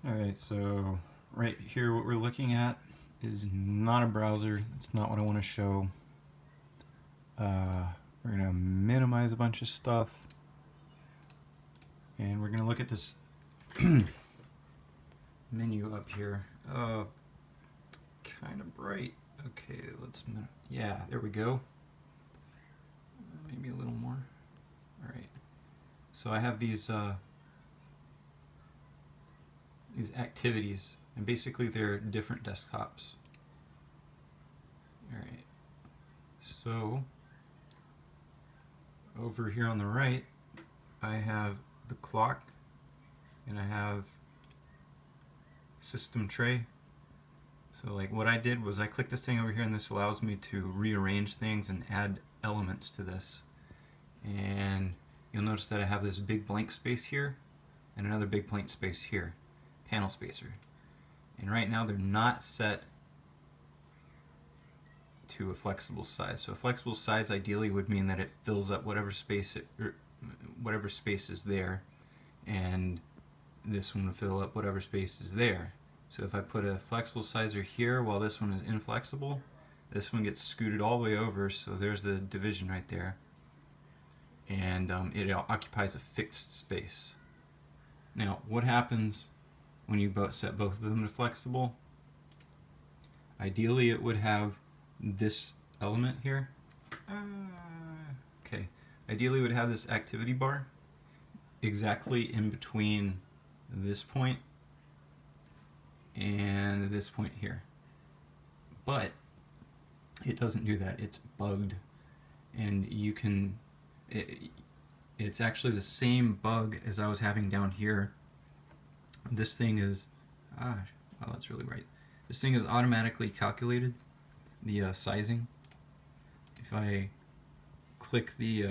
Alright, so right here what we're looking at is not a browser. It's not what I want to show. We're going to minimize a bunch of stuff. And we're going to look at this menu up here. Kind of bright. Okay, yeah, there we go. Maybe a little more. Alright. So I have these activities, and basically they're different desktops. Alright, so over here on the right I have the clock, and I have system tray. So like what I did was I clicked this thing over here, and this allows me to rearrange things and add elements to this. And you'll notice that I have this big blank space here and another big blank space here, panel spacer. And right now they're not set to a flexible size. So a flexible size ideally would mean that it fills up whatever space is there, and this one will fill up whatever space is there. So if I put a flexible sizer here while this one is inflexible, this one gets scooted all the way over, so there's the division right there, and it occupies a fixed space. Now what happens when you set both of them to flexible? Ideally it would have this element here. Okay, ideally it would have this activity bar exactly in between this point and this point here. But it doesn't do that. It's bugged, and you can it's actually the same bug as I was having down here. This thing is wow, that's really bright. This thing is automatically calculated, the sizing. If I click the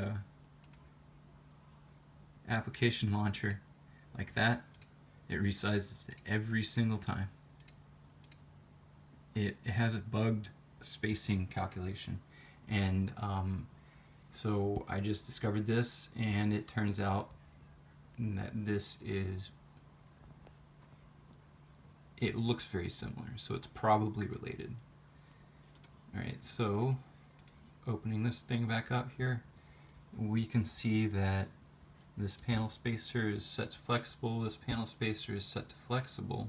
application launcher like that, it resizes it every single time. It has a bugged spacing calculation, and so I just discovered this, and it turns out that it looks very similar, so it's probably related. Alright, so opening this thing back up here, we can see that this panel spacer is set to flexible, this panel spacer is set to flexible.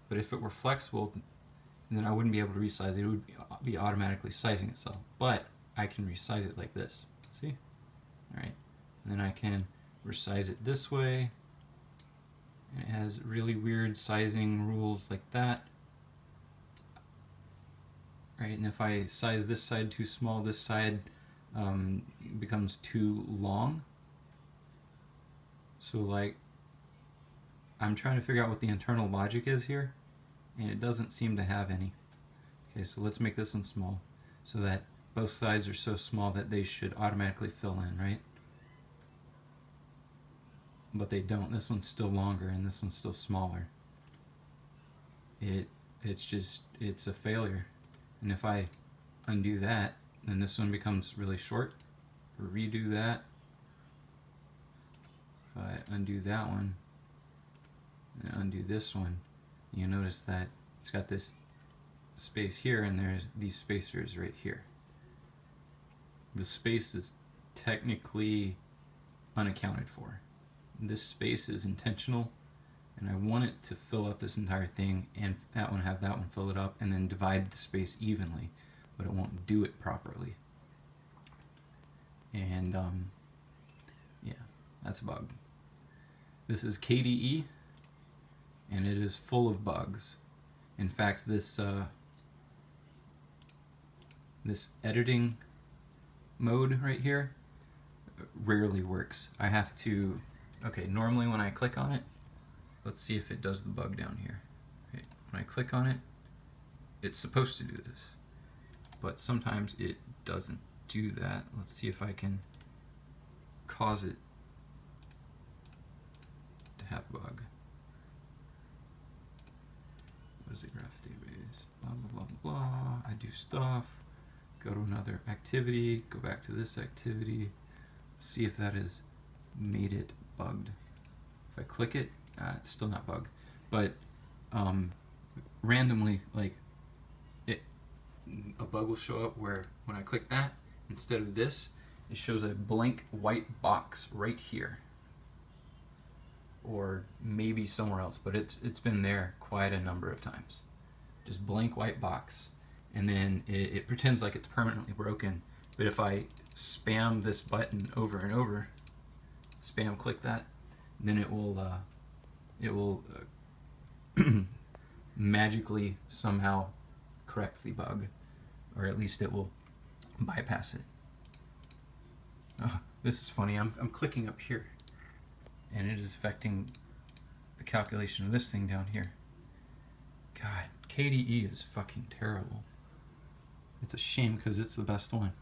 But if it were flexible, then I wouldn't be able to resize it. It would be automatically sizing itself. But I can resize it like this. See? Alright. And then I can resize it this way. And it has really weird sizing rules like that. Right, and if I size this side too small, this side becomes too long. So like, I'm trying to figure out what the internal logic is here, and it doesn't seem to have any. Okay, so let's make this one small, so that both sides are so small that they should automatically fill in, right? But they don't. This one's still longer, and this one's still smaller. It's a failure. And if I undo that, then this one becomes really short. Redo that. If I undo that one and undo this one, you notice that it's got this space here, and there's these spacers right here. The space is technically unaccounted for. This space is intentional, and I want it to fill up this entire thing, and that one have that one fill it up, and then divide the space evenly, but it won't do it properly. And yeah, that's a bug. This is KDE, and it is full of bugs. In fact, this editing mode right here rarely works. I have to, okay, normally when I click on it, let's see if it does the bug down here. Okay, when I click on it, it's supposed to do this, but sometimes it doesn't do that. Let's see if I can cause it to have a bug. What is it? Graph database, blah, blah, blah, blah. I do stuff, go to another activity, go back to this activity, see if that has made it bugged. If I click it, it's still not bugged. but randomly, like, a bug will show up where when I click that, instead of this, it shows a blank white box right here, or maybe somewhere else, but it's been there quite a number of times. Just blank white box, and then it pretends like it's permanently broken. But if I spam this button over and over, spam click that, then it will magically somehow correct the bug, or at least it will bypass it. Oh, this is funny. I'm clicking up here, and it is affecting the calculation of this thing down here. God, KDE is fucking terrible. It's a shame because it's the best one.